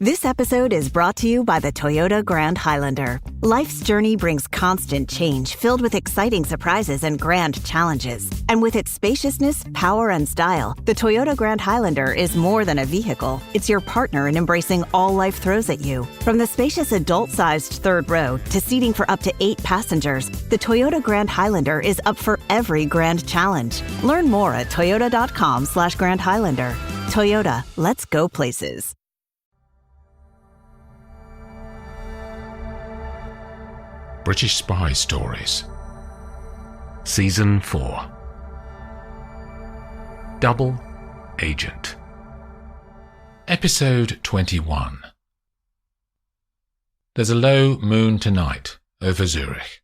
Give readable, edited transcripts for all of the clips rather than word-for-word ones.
This episode is brought to you by the Toyota Grand Highlander. Life's journey brings constant change filled with exciting surprises and grand challenges. And with its spaciousness, power, and style, the Toyota Grand Highlander is more than a vehicle. It's your partner in embracing all life throws at you. From the spacious adult-sized third row to seating for up to 8 passengers, the Toyota Grand Highlander is up for every grand challenge. Learn more at toyota.com/Grand Highlander. Toyota, let's go places. British Spy Stories Season 4 Double Agent Episode 21. There's a low moon tonight over Zurich.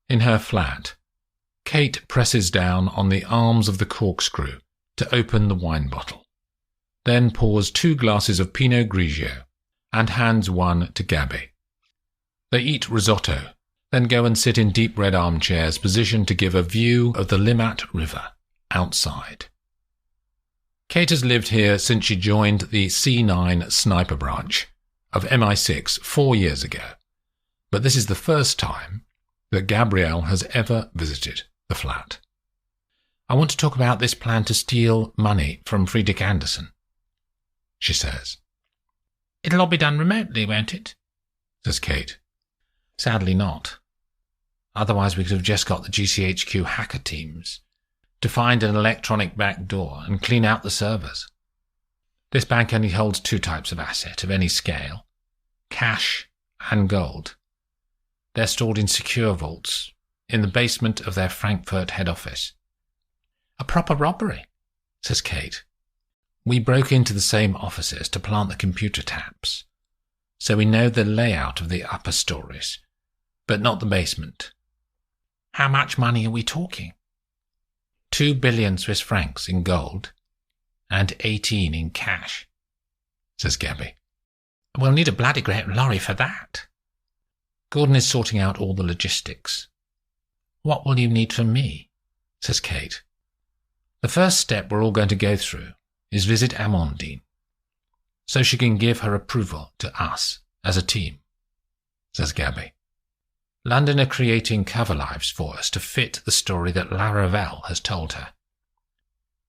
In her flat, Kate presses down on the arms of the corkscrew to open the wine bottle, then pours 2 glasses of Pinot Grigio and hands one to Gabby. They eat risotto, then go and sit in deep red armchairs positioned to give a view of the Limmat River outside. Kate has lived here since she joined the C9 sniper branch of MI6 4 years ago, but this is the first time that Gabrielle has ever visited the flat. "I want to talk about this plan to steal money from Friedrich Andersen," she says. "It'll all be done remotely, won't it?" says Kate. "Sadly not. Otherwise we could have just got the GCHQ hacker teams to find an electronic back door and clean out the servers. This bank only holds 2 types of asset of any scale, cash and gold. They're stored in secure vaults in the basement of their Frankfurt head office." "A proper robbery," says Kate. "We broke into the same offices to plant the computer taps, so we know the layout of the upper stories, but not the basement." "How much money are we talking?" 2 billion Swiss francs in gold and 18 in cash, says Gabby. "We'll need a bloody great lorry for that." Gordon is sorting out all the logistics. "What will you need from me?" says Kate. "The first step we're all going to go through is visit Amandine, so she can give her approval to us as a team," says Gabby. "London are creating cover lives for us to fit the story that Laravel has told her."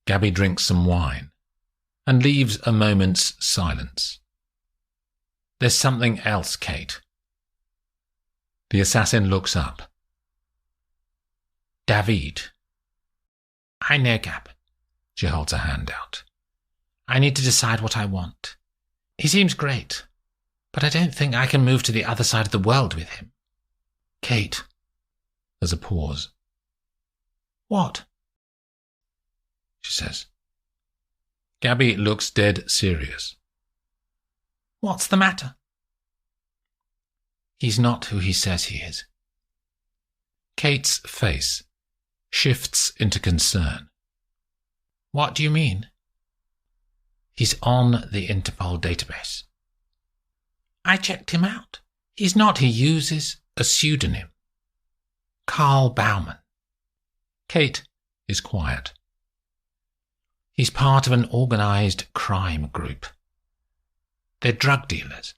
Gabby drinks some wine and leaves a moment's silence. "There's something else, Kate." The assassin looks up. "David." "I know, Gab." She holds her hand out. "I need to decide what I want. He seems great, but I don't think I can move to the other side of the world with him." "Kate." There's a pause. "What?" she says. Gabby looks dead serious. "What's the matter?" "He's not who he says he is." Kate's face shifts into concern. "What do you mean?" "He's on the Interpol database." "I checked him out. He's not. He uses a pseudonym. Karl Baumann." Kate is quiet. "He's part of an organized crime group. They're drug dealers."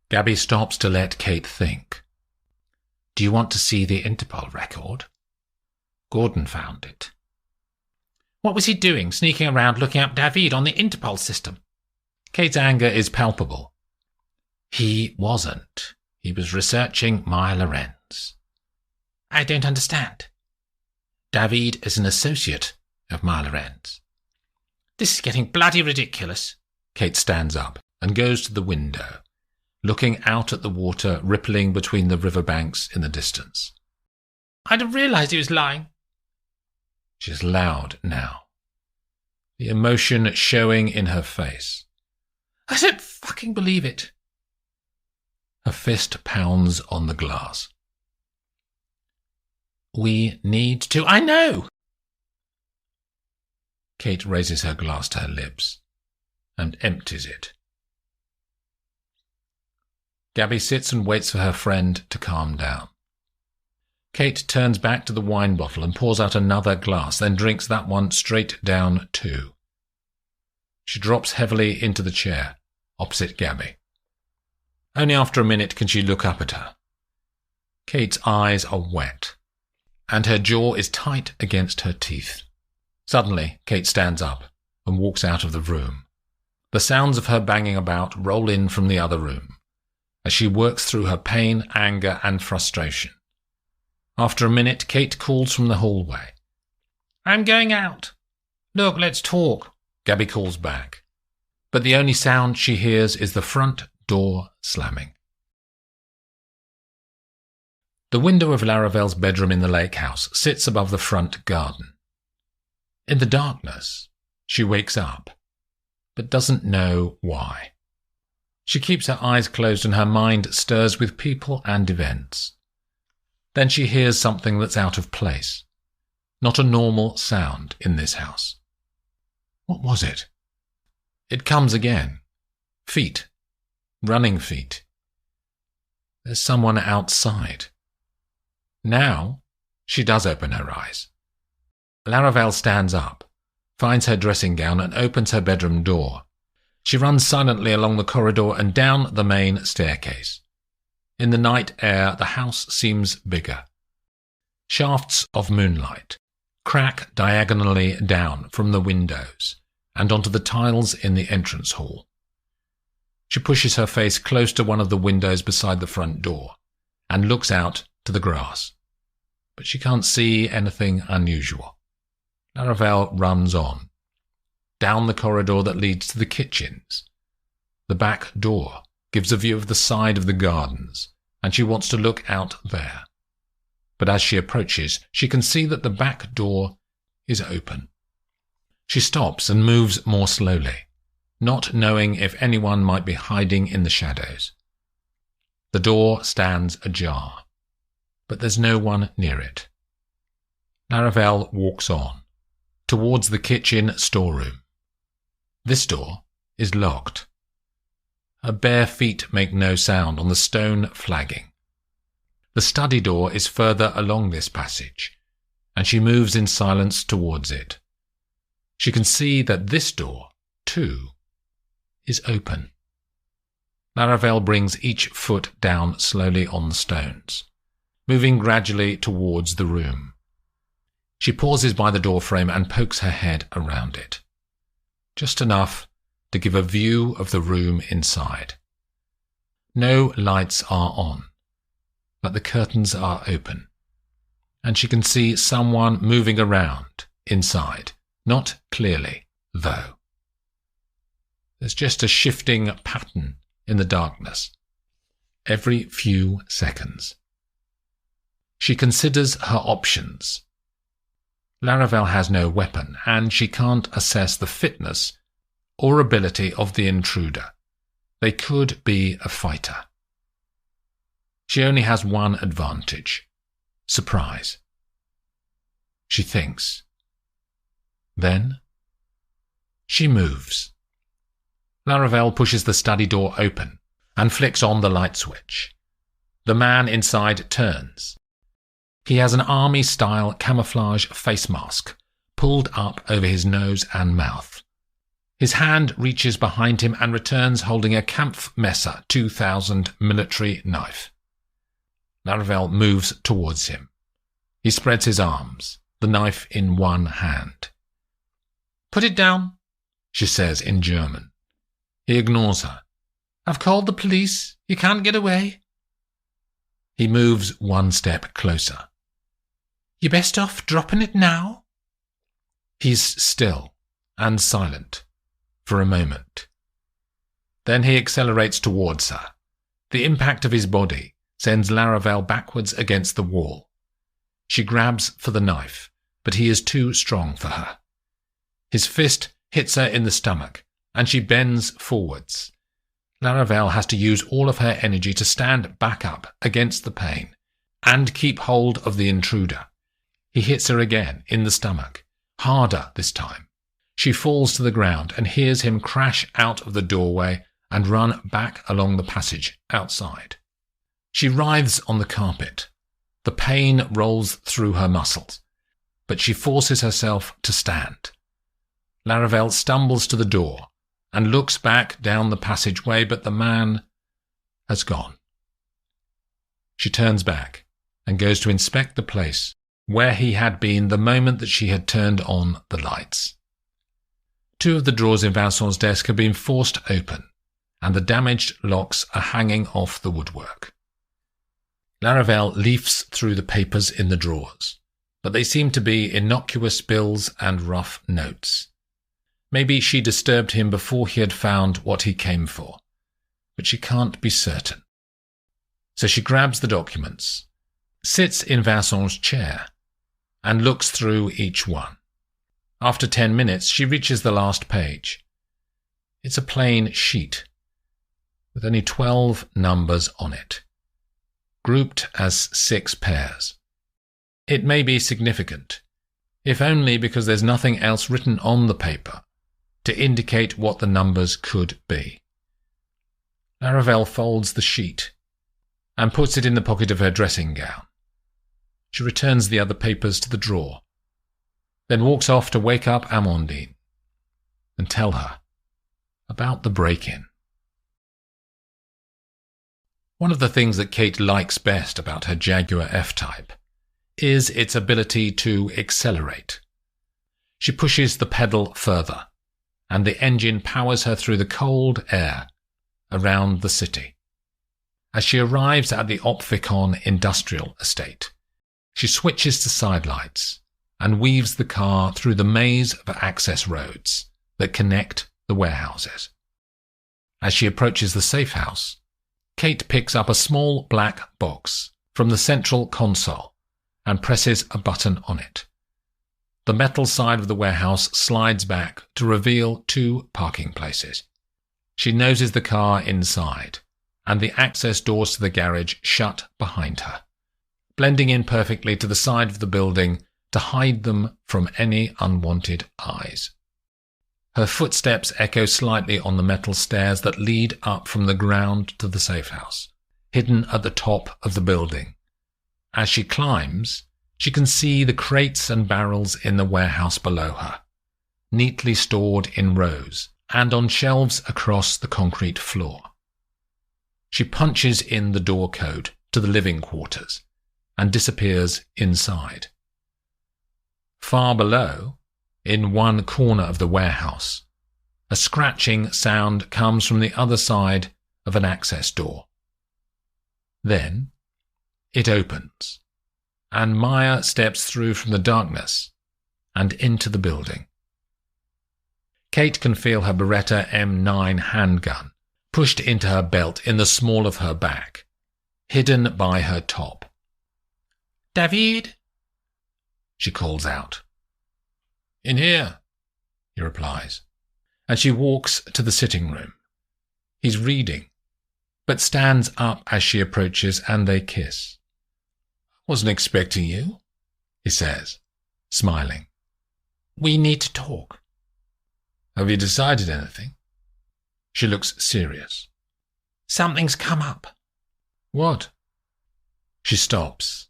Gabby stops to let Kate think. "Do you want to see the Interpol record? Gordon found it." "What was he doing, sneaking around looking up David on the Interpol system?" Kate's anger is palpable. "He wasn't. He was researching Maya Lorenz." "I don't understand." "David is an associate of Maya Lorenz." "This is getting bloody ridiculous." Kate stands up and goes to the window, looking out at the water rippling between the riverbanks in the distance. "I'd have realized he was lying." She's loud now, the emotion showing in her face. "I don't fucking believe it." Her fist pounds on the glass. "We need to—" "I know!" Kate raises her glass to her lips and empties it. Gabby sits and waits for her friend to calm down. Kate turns back to the wine bottle and pours out another glass, then drinks that one straight down too. She drops heavily into the chair opposite Gabby. Only after a minute can she look up at her. Kate's eyes are wet, and her jaw is tight against her teeth. Suddenly, Kate stands up and walks out of the room. The sounds of her banging about roll in from the other room, as she works through her pain, anger, and frustration. After a minute, Kate calls from the hallway. "I'm going out." "Look, let's talk," Gabby calls back. But the only sound she hears is the front door slamming. The window of Laravel's bedroom in the lake house sits above the front garden. In the darkness, she wakes up, but doesn't know why. She keeps her eyes closed and her mind stirs with people and events. Then she hears something that's out of place. Not a normal sound in this house. What was it? It comes again. Feet. Running feet. There's someone outside. Now, she does open her eyes. Laravel stands up, finds her dressing gown and opens her bedroom door. She runs silently along the corridor and down the main staircase. In the night air, the house seems bigger. Shafts of moonlight crack diagonally down from the windows and onto the tiles in the entrance hall. She pushes her face close to one of the windows beside the front door and looks out to the grass. But she can't see anything unusual. Laravel runs on, down the corridor that leads to the kitchens. The back door gives a view of the side of the gardens, and she wants to look out there. But as she approaches, she can see that the back door is open. She stops and moves more slowly, not knowing if anyone might be hiding in the shadows. The door stands ajar, but there's no one near it. Laravel walks on, towards the kitchen storeroom. This door is locked. Her bare feet make no sound on the stone flagging. The study door is further along this passage, and she moves in silence towards it. She can see that this door, too, is open. Laravel brings each foot down slowly on the stones, moving gradually towards the room. She pauses by the doorframe and pokes her head around it, just enough to give a view of the room inside. No lights are on, but the curtains are open, and she can see someone moving around inside, not clearly, though. There's just a shifting pattern in the darkness, every few seconds. She considers her options. Laravel has no weapon, and she can't assess the fitness or ability of the intruder. They could be a fighter. She only has one advantage: surprise. She thinks. Then she moves. Laravel pushes the study door open and flicks on the light switch. The man inside turns. He has an army-style camouflage face mask pulled up over his nose and mouth. His hand reaches behind him and returns holding a Kampfmesser 2000 military knife. Laravel moves towards him. He spreads his arms, the knife in one hand. "Put it down," she says in German. He ignores her. "I've called the police. You can't get away." He moves one step closer. "You best off dropping it now." He's still and silent for a moment. Then he accelerates towards her. The impact of his body sends Laravel backwards against the wall. She grabs for the knife, but he is too strong for her. His fist hits her in the stomach, and she bends forwards. Laravel has to use all of her energy to stand back up against the pain and keep hold of the intruder. He hits her again in the stomach, harder this time. She falls to the ground and hears him crash out of the doorway and run back along the passage outside. She writhes on the carpet. The pain rolls through her muscles, but she forces herself to stand. Laravel stumbles to the door and looks back down the passageway, but the man has gone. She turns back and goes to inspect the place where he had been the moment that she had turned on the lights. 2 of the drawers in Vincent's desk have been forced open, and the damaged locks are hanging off the woodwork. Laravel leafs through the papers in the drawers, but they seem to be innocuous bills and rough notes. Maybe she disturbed him before he had found what he came for, but she can't be certain. So she grabs the documents, sits in Vincent's chair, and looks through each one. After 10 minutes, she reaches the last page. It's a plain sheet, with only 12 numbers on it, grouped as 6 pairs. It may be significant, if only because there's nothing else written on the paper to indicate what the numbers could be. Laravel folds the sheet and puts it in the pocket of her dressing gown. She returns the other papers to the drawer, then walks off to wake up Amandine and tell her about the break-in. One of the things that Kate likes best about her Jaguar F-Type is its ability to accelerate. She pushes the pedal further, and the engine powers her through the cold air around the city. As she arrives at the Opfikon industrial estate, she switches to sidelights and weaves the car through the maze of access roads that connect the warehouses. As she approaches the safe house, Kate picks up a small black box from the central console and presses a button on it. The metal side of the warehouse slides back to reveal 2 parking places. She noses the car inside, and the access doors to the garage shut behind her, blending in perfectly to the side of the building to hide them from any unwanted eyes. Her footsteps echo slightly on the metal stairs that lead up from the ground to the safe house, hidden at the top of the building. As she climbs, she can see the crates and barrels in the warehouse below her, neatly stored in rows and on shelves across the concrete floor. She punches in the door code to the living quarters and disappears inside. Far below, in one corner of the warehouse, a scratching sound comes from the other side of an access door. Then it opens, and Maya steps through from the darkness and into the building. Kate can feel her Beretta M9 handgun pushed into her belt in the small of her back, hidden by her top. "David?" she calls out. "In here," he replies, and she walks to the sitting room. He's reading, but stands up as she approaches and they kiss. "Wasn't expecting you," he says, smiling. "We need to talk." "Have you decided anything?" She looks serious. "Something's come up." "What?" She stops,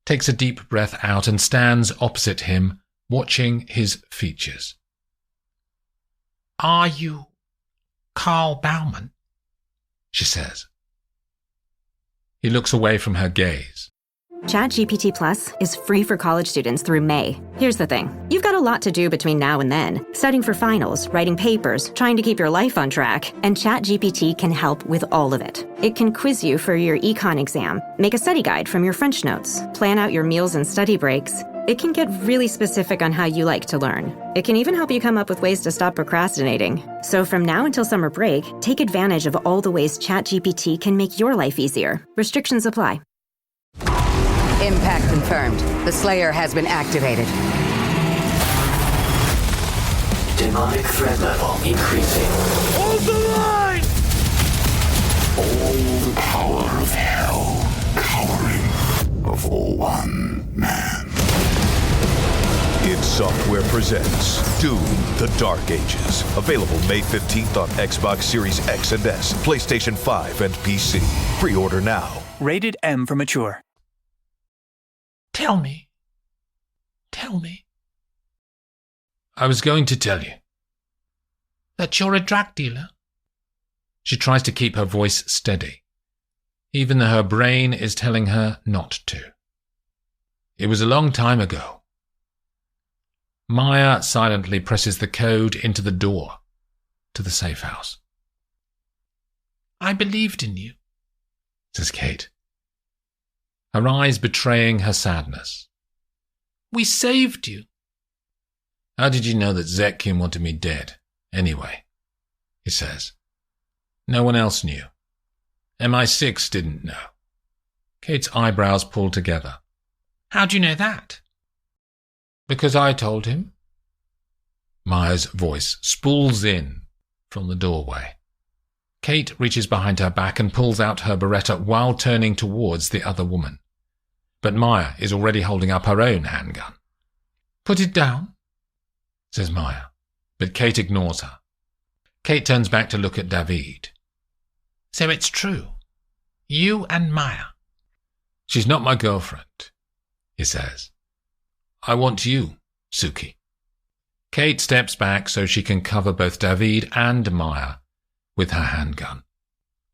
takes a deep breath out and stands opposite him, watching his features. "Are you Carl Bauman?" she says. He looks away from her gaze. ChatGPT Plus is free for college students through May. Here's the thing. You've got a lot to do between now and then. Studying for finals, writing papers, trying to keep your life on track. And ChatGPT can help with all of it. It can quiz you for your econ exam, make a study guide from your French notes, plan out your meals and study breaks. It can get really specific on how you like to learn. It can even help you come up with ways to stop procrastinating. So from now until summer break, take advantage of all the ways ChatGPT can make your life easier. Restrictions apply. Impact confirmed. The Slayer has been activated. Demonic threat level increasing. Hold the line! All the power of hell cowering before one man. id Software presents Doom: The Dark Ages. Available May 15th on Xbox Series X and S, PlayStation 5, and PC. Pre-order now. Rated M for mature. Tell me. Tell me. I was going to tell you. That you're a drug dealer? She tries to keep her voice steady, even though her brain is telling her not to. It was a long time ago. Maya silently presses the code into the door to the safe house. I believed in you, says Kate, her eyes betraying her sadness. We saved you. How did you know that Zetkin wanted me dead, anyway? He says. No one else knew. MI6 didn't know. Kate's eyebrows pull together. How do you know that? Because I told him. Maya's voice spools in from the doorway. Kate reaches behind her back and pulls out her Beretta while turning towards the other woman. But Maya is already holding up her own handgun. Put it down, says Maya, but Kate ignores her. Kate turns back to look at David. So it's true. You and Maya. She's not my girlfriend, he says. I want you, Suki. Kate steps back so she can cover both David and Maya with her handgun.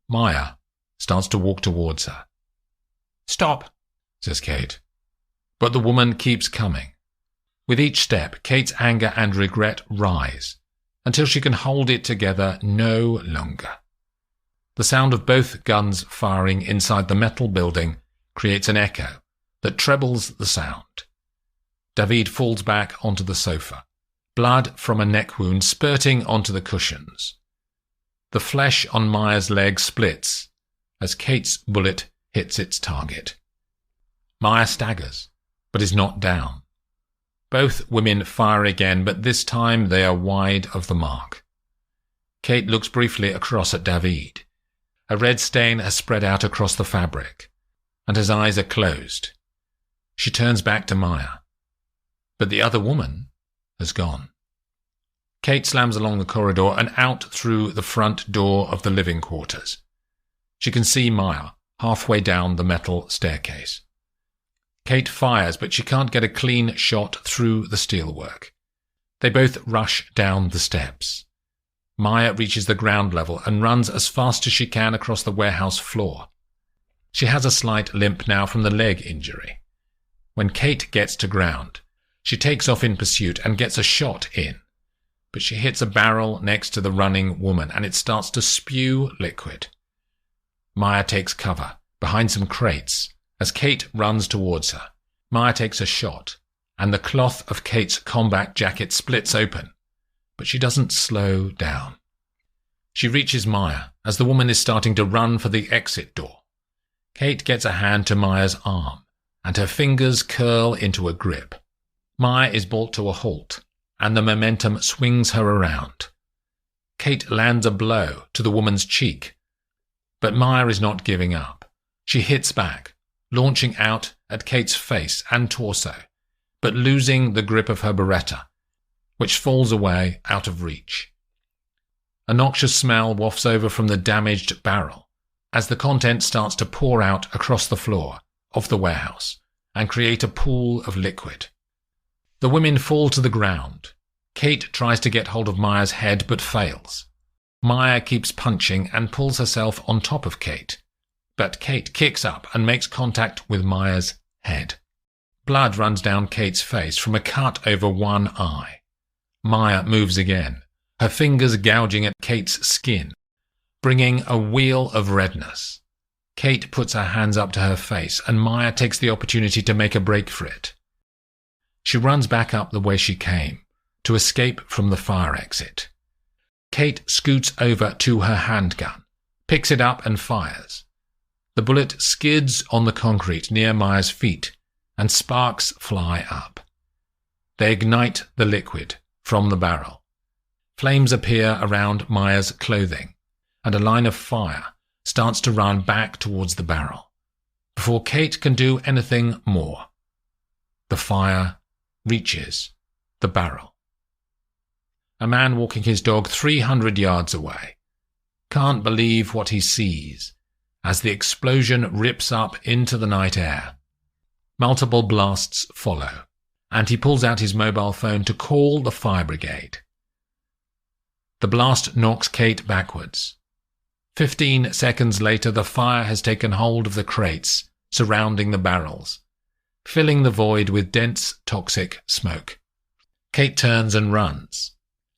Maya starts to walk towards her. Stop, says Kate. But the woman keeps coming. With each step, Kate's anger and regret rise until she can hold it together no longer. The sound of both guns firing inside the metal building creates an echo that trebles the sound. David falls back onto the sofa, blood from a neck wound spurting onto the cushions. The flesh on Maya's leg splits as Kate's bullet hits its target. Maya staggers, but is not down. Both women fire again, but this time they are wide of the mark. Kate looks briefly across at David. A red stain has spread out across the fabric, and his eyes are closed. She turns back to Maya, but the other woman has gone. Kate slams along the corridor and out through the front door of the living quarters. She can see Maya halfway down the metal staircase. Kate fires, but she can't get a clean shot through the steelwork. They both rush down the steps. Maya reaches the ground level and runs as fast as she can across the warehouse floor. She has a slight limp now from the leg injury. When Kate gets to ground, she takes off in pursuit and gets a shot in. But she hits a barrel next to the running woman and it starts to spew liquid. Maya takes cover behind some crates as Kate runs towards her. Maya takes a shot and the cloth of Kate's combat jacket splits open, but she doesn't slow down. She reaches Maya as the woman is starting to run for the exit door. Kate gets a hand to Maya's arm and her fingers curl into a grip. Maya is brought to a halt and the momentum swings her around. Kate lands a blow to the woman's cheek, but Maya is not giving up. She hits back, launching out at Kate's face and torso, but losing the grip of her Beretta, which falls away out of reach. A noxious smell wafts over from the damaged barrel as the content starts to pour out across the floor of the warehouse and create a pool of liquid. The women fall to the ground. Kate tries to get hold of Maya's head but fails. Maya keeps punching and pulls herself on top of Kate, but Kate kicks up and makes contact with Maya's head. Blood runs down Kate's face from a cut over one eye. Maya moves again, her fingers gouging at Kate's skin, bringing a wheel of redness. Kate puts her hands up to her face and Maya takes the opportunity to make a break for it. She runs back up the way she came, to escape from the fire exit. Kate scoots over to her handgun, picks it up and fires. The bullet skids on the concrete near Maya's feet, and sparks fly up. They ignite the liquid from the barrel. Flames appear around Maya's clothing, and a line of fire starts to run back towards the barrel, before Kate can do anything more. The fire reaches the barrel. A man walking his dog 300 yards away can't believe what he sees as the explosion rips up into the night air. Multiple blasts follow, and he pulls out his mobile phone to call the fire brigade. The The blast knocks Kate backwards. 15 seconds later, the fire has taken hold of the crates surrounding the barrels, filling the void with dense, toxic smoke. Kate turns and runs.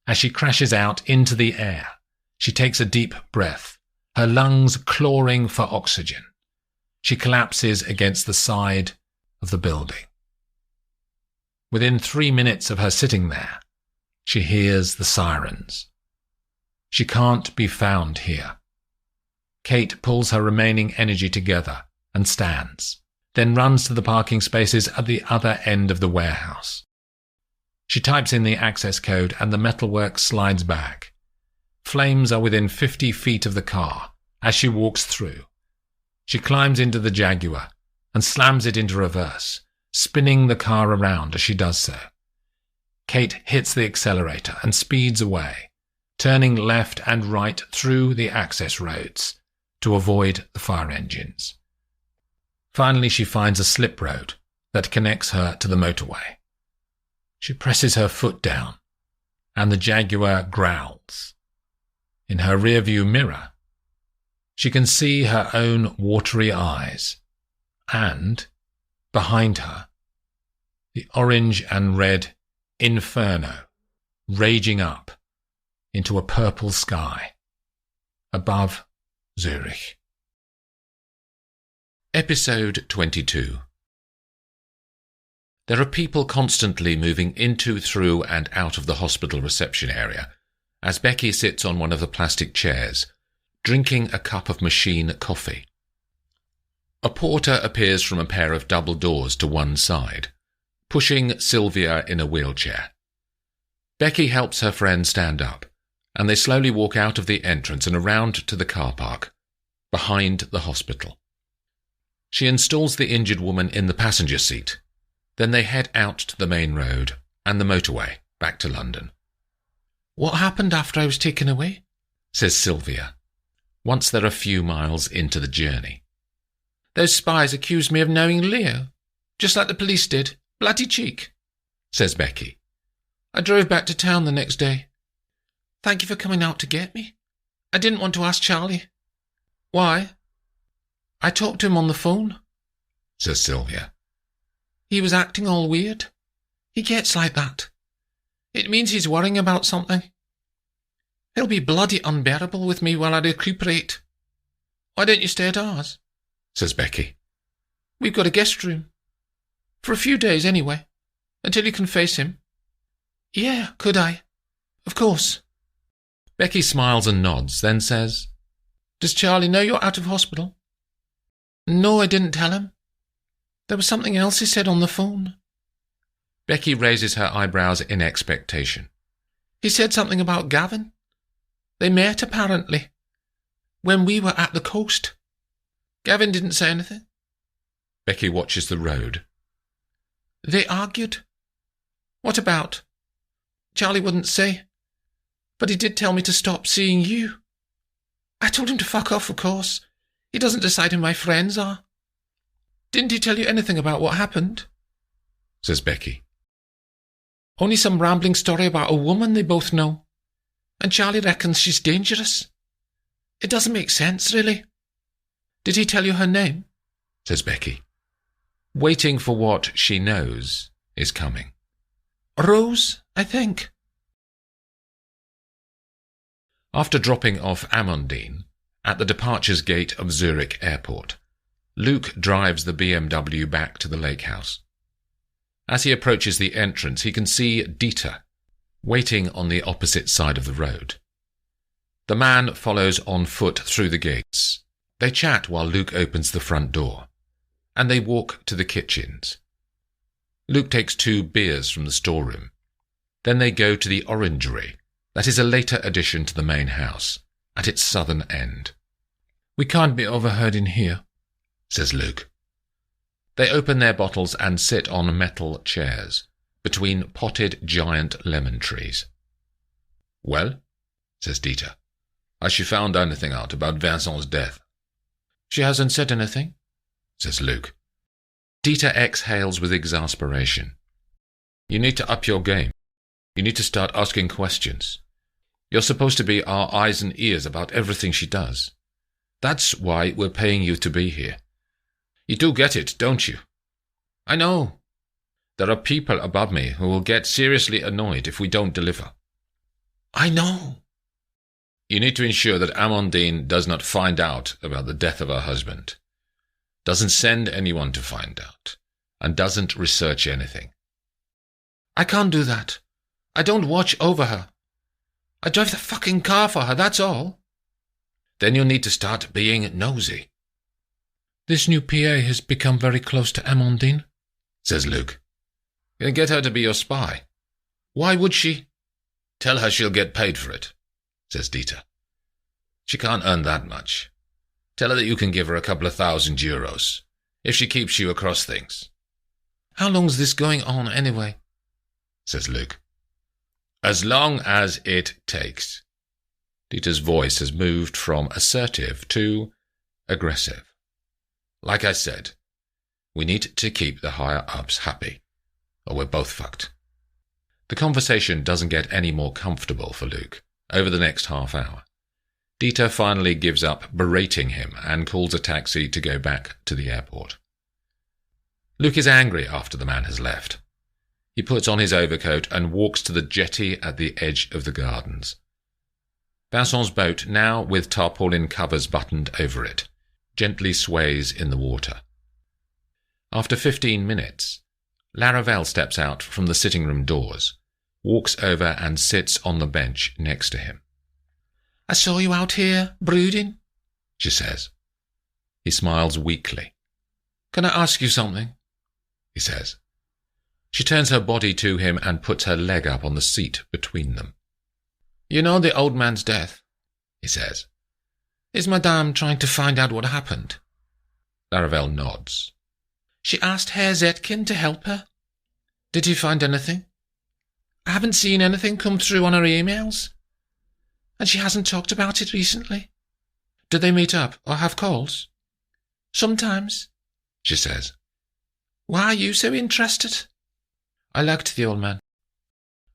As she crashes out into the air, she takes a deep breath, her lungs clawing for oxygen. She collapses against the side of the building. Within 3 minutes of her sitting there, she hears the sirens. She can't be found here. Kate pulls her remaining energy together and stands, then runs to the parking spaces at the other end of the warehouse. She types in the access code and the metalwork slides back. Flames are within 50 feet of the car as she walks through. She climbs into the Jaguar and slams it into reverse, spinning the car around as she does so. Kate hits the accelerator and speeds away, turning left and right through the access roads to avoid the fire engines. Finally, she finds a slip road that connects her to the motorway. She presses her foot down, and the Jaguar growls. In her rearview mirror, she can see her own watery eyes, and, behind her, the orange and red inferno raging up into a purple sky above Zurich. Episode 22. There are people constantly moving into, through, and out of the hospital reception area as Becky sits on one of the plastic chairs, drinking a cup of machine coffee. A porter appears from a pair of double doors to one side, pushing Sylvia in a wheelchair. Becky helps her friend stand up, and they slowly walk out of the entrance and around to the car park, behind the hospital. She installs the injured woman in the passenger seat. Then they head out to the main road and the motorway back to London. "What happened after I was taken away?" says Sylvia, once they're a few miles into the journey. "Those spies accused me of knowing Leo, just like the police did. Bloody cheek," says Becky. "I drove back to town the next day. Thank you for coming out to get me. I didn't want to ask Charlie." "Why?" "I talked to him on the phone," says Sylvia. "He was acting all weird. He gets like that. It means he's worrying about something. He'll be bloody unbearable with me while I recuperate." "Why don't you stay at ours?" says Becky. "We've got a guest room. For a few days anyway, until you can face him." "Yeah, could I? Of course." Becky smiles and nods, then says, "Does Charlie know you're out of hospital?" "No, I didn't tell him. There was something else he said on the phone." Becky raises her eyebrows in expectation. "He said something about Gavin. They met, apparently, when we were at the coast. Gavin didn't say anything." Becky watches the road. "They argued." "What about?" "Charlie wouldn't say, but he did tell me to stop seeing you. I told him to fuck off, of course. He doesn't decide who my friends are." "Didn't he tell you anything about what happened?" says Becky. "Only some rambling story about a woman they both know, and Charlie reckons she's dangerous. It doesn't make sense, really." "Did he tell you her name?" says Becky, waiting for what she knows is coming. "Rose, I think." After dropping off Amandine at the departures gate of Zurich Airport, Luke drives the BMW back to the lake house. As he approaches the entrance, he can see Dieter waiting on the opposite side of the road. The man follows on foot through the gates. They chat while Luke opens the front door, and they walk to the kitchens. Luke takes 2 beers from the storeroom. Then they go to the orangery, that is a later addition to the main house, at its southern end. "We can't be overheard in here," says Luke. They open their bottles and sit on metal chairs between potted giant lemon trees. "Well," says Dieter, "has she found anything out about Vincent's death?" "She hasn't said anything," says Luke. Dieter exhales with exasperation. "You need to up your game. You need to start asking questions. You're supposed to be our eyes and ears about everything she does. That's why we're paying you to be here. You do get it, don't you? I know. There are people above me who will get seriously annoyed if we don't deliver. I know. You need to ensure that Amandine does not find out about the death of her husband, doesn't send anyone to find out, and doesn't research anything. I can't do that. I don't watch over her. I drive the fucking car for her, that's all. Then you'll need to start being nosy. This new PA has become very close to Amandine, says Luke. Gonna get her to be your spy. Why would she? Tell her she'll get paid for it, says Dieter. She can't earn that much. Tell her that you can give her a couple of €1,000 if she keeps you across things. How long's this going on anyway? Says Luke. As long as it takes. Dieter's voice has moved from assertive to aggressive. Like I said, we need to keep the higher-ups happy, or we're both fucked. The conversation doesn't get any more comfortable for Luke over the next half hour. Dieter finally gives up berating him and calls a taxi to go back to the airport. Luke is angry after the man has left. He puts on his overcoat and walks to the jetty at the edge of the gardens. Vincent's boat, now with tarpaulin covers buttoned over it, gently sways in the water. After 15 minutes, Laravel steps out from the sitting room doors, walks over and sits on the bench next to him. I saw you out here, brooding, she says. He smiles weakly. Can I ask you something? He says. She turns her body to him and puts her leg up on the seat between them. You know the old man's death, he says. Is Madame trying to find out what happened? Laravel nods. She asked Herr Zetkin to help her. Did he find anything? I haven't seen anything come through on her emails. And she hasn't talked about it recently. Do they meet up or have calls? Sometimes, she says. Why are you so interested? I liked the old man.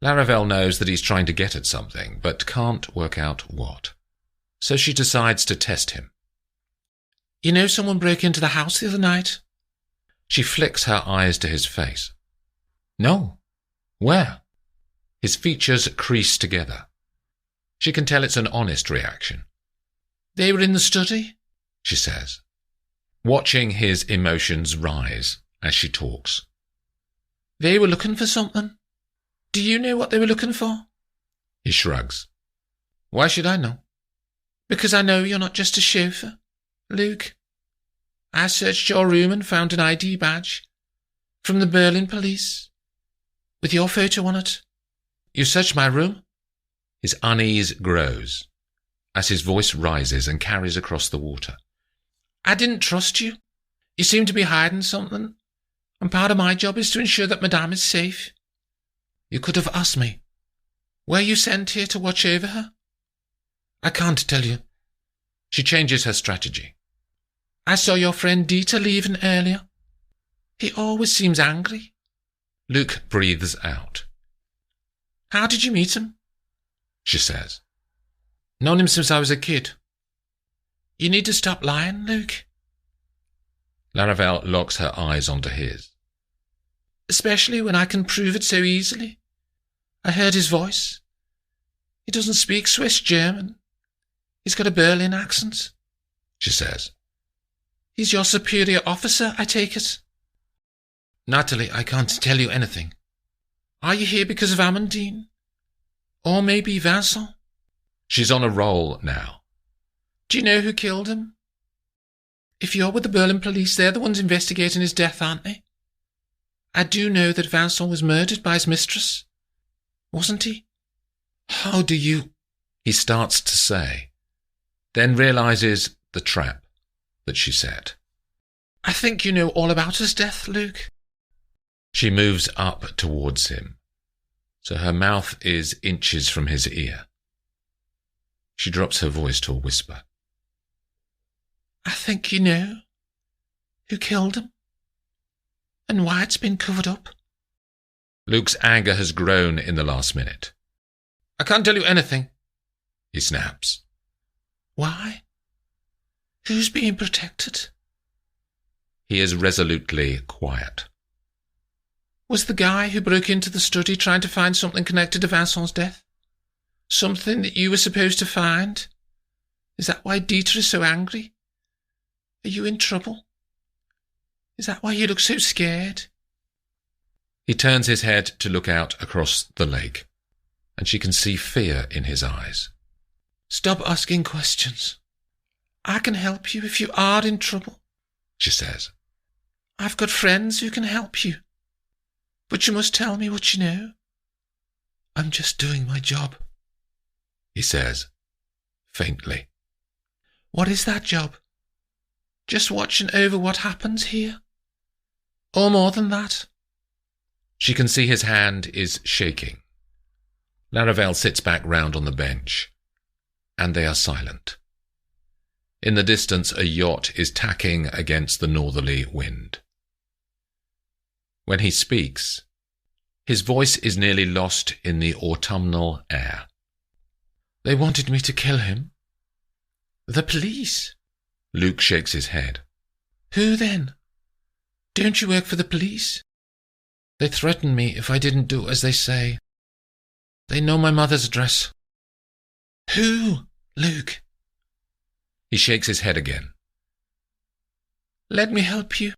Laravel knows that he's trying to get at something, but can't work out what. So she decides to test him. You know someone broke into the house the other night? She flicks her eyes to his face. No. Where? His features crease together. She can tell it's an honest reaction. They were in the study, she says, watching his emotions rise as she talks. They were looking for something. Do you know what they were looking for? He shrugs. Why should I know? Because I know you're not just a chauffeur, Luke. I searched your room and found an ID badge from the Berlin police with your photo on it. You searched my room? His unease grows as his voice rises and carries across the water. I didn't trust you. You seem to be hiding something, and part of my job is to ensure that Madame is safe. You could have asked me. Were you sent here to watch over her? I can't tell you. She changes her strategy. I saw your friend Dieter leaving earlier. He always seems angry. Luke breathes out. How did you meet him? She says. Known him since I was a kid. You need to stop lying, Luke. Laravel locks her eyes onto his. Especially when I can prove it so easily. I heard his voice. He doesn't speak Swiss German. He's got a Berlin accent, she says. He's your superior officer, I take it. Natalie, I can't tell you anything. Are you here because of Amandine? Or maybe Vincent? She's on a roll now. Do you know who killed him? If you're with the Berlin police, they're the ones investigating his death, aren't they? I do know that Vincent was murdered by his mistress. Wasn't he? How do you... He starts to say, then realizes the trap that she set. I think you know all about his death, Luke. She moves up towards him, so her mouth is inches from his ear. She drops her voice to a whisper. I think you know who killed him and why it's been covered up. Luke's anger has grown in the last minute. I can't tell you anything, he snaps. Why? Who's being protected? He is resolutely quiet. Was the guy who broke into the study trying to find something connected to Vincent's death? Something that you were supposed to find? Is that why Dieter is so angry? Are you in trouble? Is that why you look so scared? He turns his head to look out across the lake, and she can see fear in his eyes. Stop asking questions. I can help you if you are in trouble, she says. I've got friends who can help you. But you must tell me what you know. I'm just doing my job, he says, faintly. What is that job? Just watching over what happens here? Or more than that? She can see his hand is shaking. Laravel sits back round on the bench, and they are silent. In the distance, a yacht is tacking against the northerly wind. When he speaks, his voice is nearly lost in the autumnal air. They wanted me to kill him. The police. Luke shakes his head. Who then? Don't you work for the police? They threatened me if I didn't do as they say. They know my mother's address. Who, Luke? He shakes his head again. Let me help you,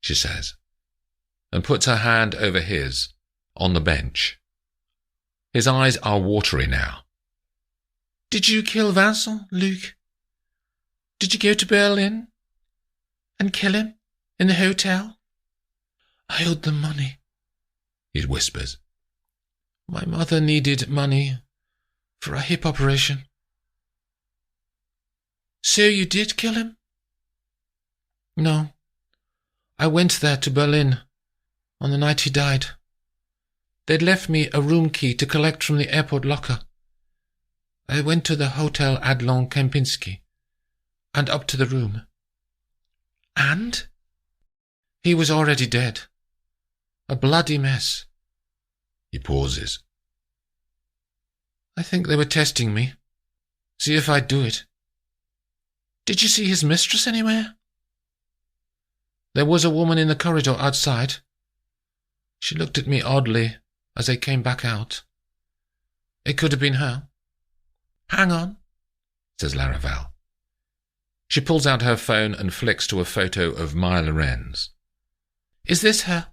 she says, and puts her hand over his on the bench. His eyes are watery now. Did you kill Vincent, Luke? Did you go to Berlin and kill him in the hotel? I owed them money, he whispers. My mother needed money for a hip operation. So you did kill him? No. I went there to Berlin on the night he died. They'd left me a room key to collect from the airport locker. I went to the Hotel Adlon Kempinski and up to the room. And? He was already dead. A bloody mess. He pauses. I think they were testing me. See if I'd do it. Did you see his mistress anywhere? There was a woman in the corridor outside. She looked at me oddly as I came back out. It could have been her. Hang on, says Laravel. She pulls out her phone and flicks to a photo of Maya Lorenz. Is this her?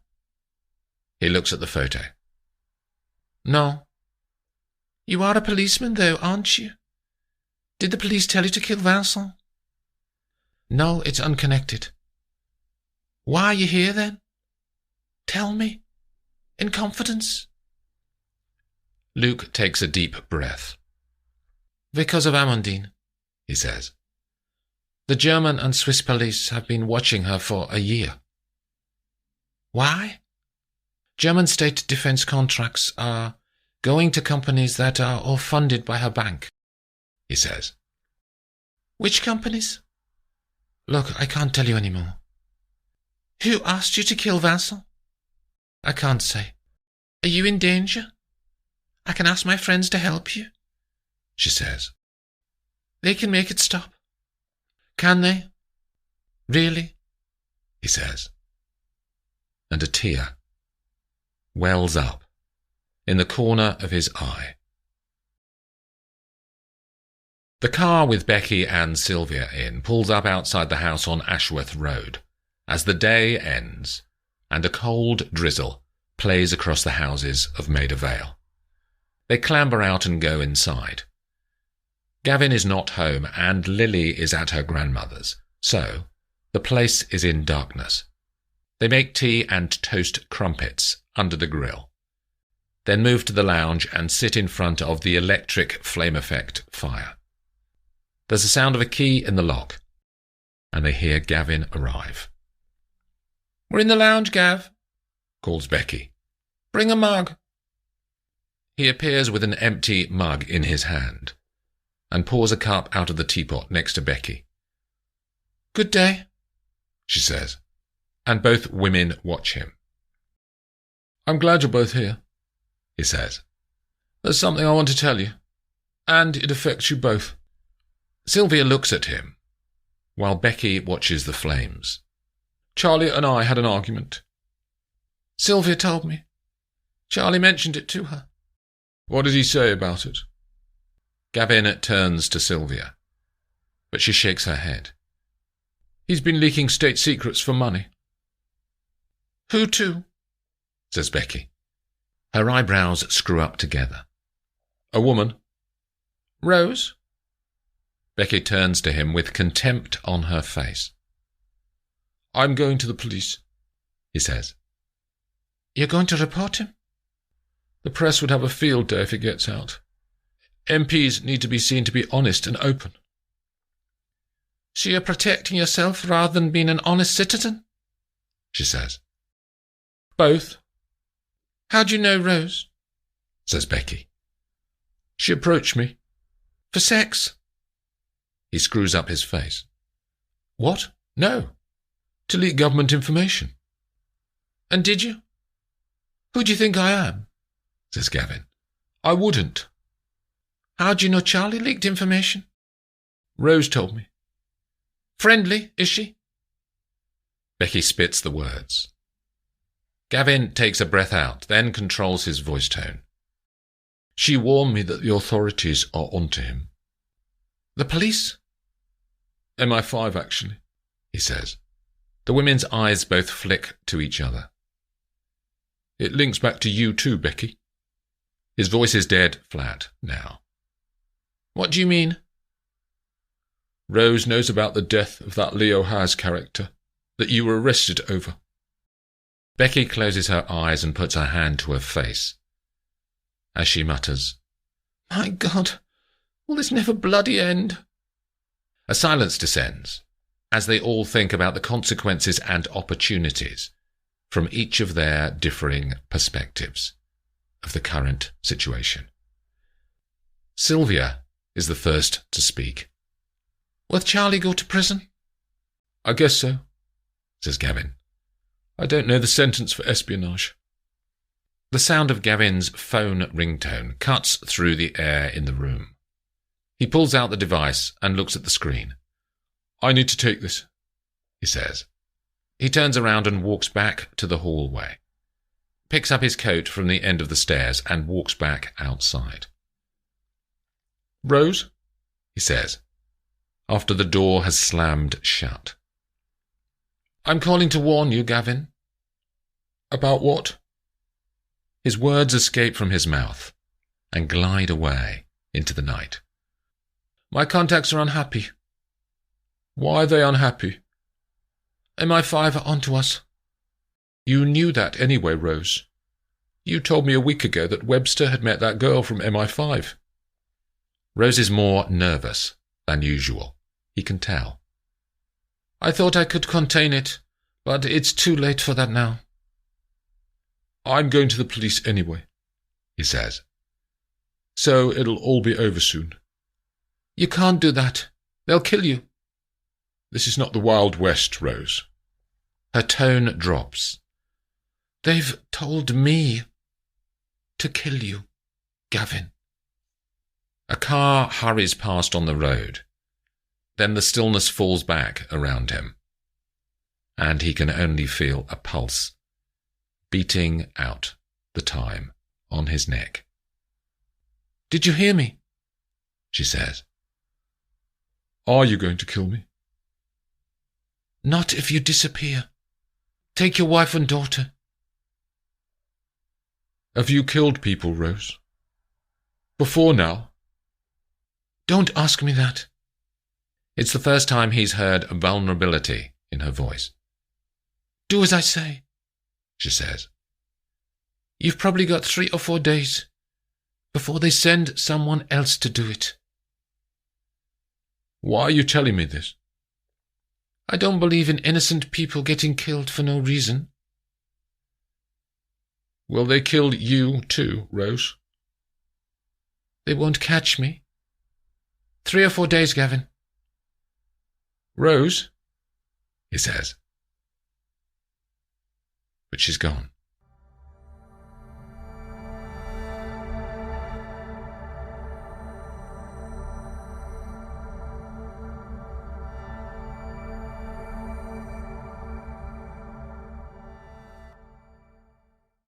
He looks at the photo. No. You are a policeman, though, aren't you? Did the police tell you to kill Vincent? No, it's unconnected. Why are you here, then? Tell me. In confidence. Luke takes a deep breath. Because of Amandine, he says. The German and Swiss police have been watching her for a year. Why? German state defense contracts are going to companies that are all funded by her bank, he says. Which companies? Look, I can't tell you anymore. Who asked you to kill Vincent? I can't say. Are you in danger? I can ask my friends to help you, she says. They can make it stop. Can they? Really? He says. And a tear wells up in the corner of his eye. The car with Becky and Sylvia in pulls up outside the house on Ashworth Road as the day ends and a cold drizzle plays across the houses of Maida Vale. They clamber out and go inside. Gavin is not home and Lily is at her grandmother's, so the place is in darkness. They make tea and toast crumpets under the grill, then move to the lounge and sit in front of the electric flame effect fire. There's a sound of a key in the lock, and they hear Gavin arrive. We're in the lounge, Gav, calls Becky. Bring a mug. He appears with an empty mug in his hand and pours a cup out of the teapot next to Becky. Good day, she says, and both women watch him. I'm glad you're both here, he says. There's something I want to tell you. And it affects you both. Sylvia looks at him, while Becky watches the flames. Charlie and I had an argument. Sylvia told me. Charlie mentioned it to her. What did he say about it? Gavin turns to Sylvia, but she shakes her head. He's been leaking state secrets for money. Who to? Says Becky. Her eyebrows screw up together. A woman. Rose? Becky turns to him with contempt on her face. I'm going to the police, he says. You're going to report him? The press would have a field day if it gets out. MPs need to be seen to be honest and open. So you're protecting yourself rather than being an honest citizen? She says. Both. How do you know Rose? Says Becky. She approached me. For sex? He screws up his face. What? No. To leak government information. And did you? Who do you think I am? Says Gavin. I wouldn't. How do you know Charlie leaked information? Rose told me. Friendly, is she? Becky spits the words. Gavin takes a breath out, then controls his voice tone. She warned me that the authorities are onto him. The police? MI5, actually, he says. The women's eyes both flick to each other. It links back to you too, Becky. His voice is dead flat now. What do you mean? Rose knows about the death of that Leo Haas character that you were arrested over. Becky closes her eyes and puts her hand to her face. As she mutters, My God, will this never bloody end? A silence descends, as they all think about the consequences and opportunities from each of their differing perspectives of the current situation. Sylvia is the first to speak. Will Charlie go to prison? I guess so, says Gavin. I don't know the sentence for espionage. The sound of Gavin's phone ringtone cuts through the air in the room. He pulls out the device and looks at the screen. I need to take this, he says. He turns around and walks back to the hallway, picks up his coat from the end of the stairs and walks back outside. Rose, he says, after the door has slammed shut. I'm calling to warn you, Gavin. About what? His words escape from his mouth and glide away into the night. My contacts are unhappy. Why are they unhappy? MI5 are onto us. You knew that anyway, Rose. You told me a week ago that Webster had met that girl from MI5. Rose is more nervous than usual. He can tell. I thought I could contain it, but it's too late for that now. I'm going to the police anyway, he says. So it'll all be over soon. You can't do that. They'll kill you. This is not the Wild West, Rose. Her tone drops. They've told me to kill you, Gavin. A car hurries past on the road. Then the stillness falls back around him, and he can only feel a pulse beating out the time on his neck. Did you hear me? She says. Are you going to kill me? Not if you disappear. Take your wife and daughter. Have you killed people, Rose? Before now? Don't ask me that. It's the first time he's heard vulnerability in her voice. Do as I say, she says. You've probably got 3 or 4 days before they send someone else to do it. Why are you telling me this? I don't believe in innocent people getting killed for no reason. Will they kill you too, Rose? They won't catch me. 3 or 4 days, Gavin. Rose, he says. But she's gone.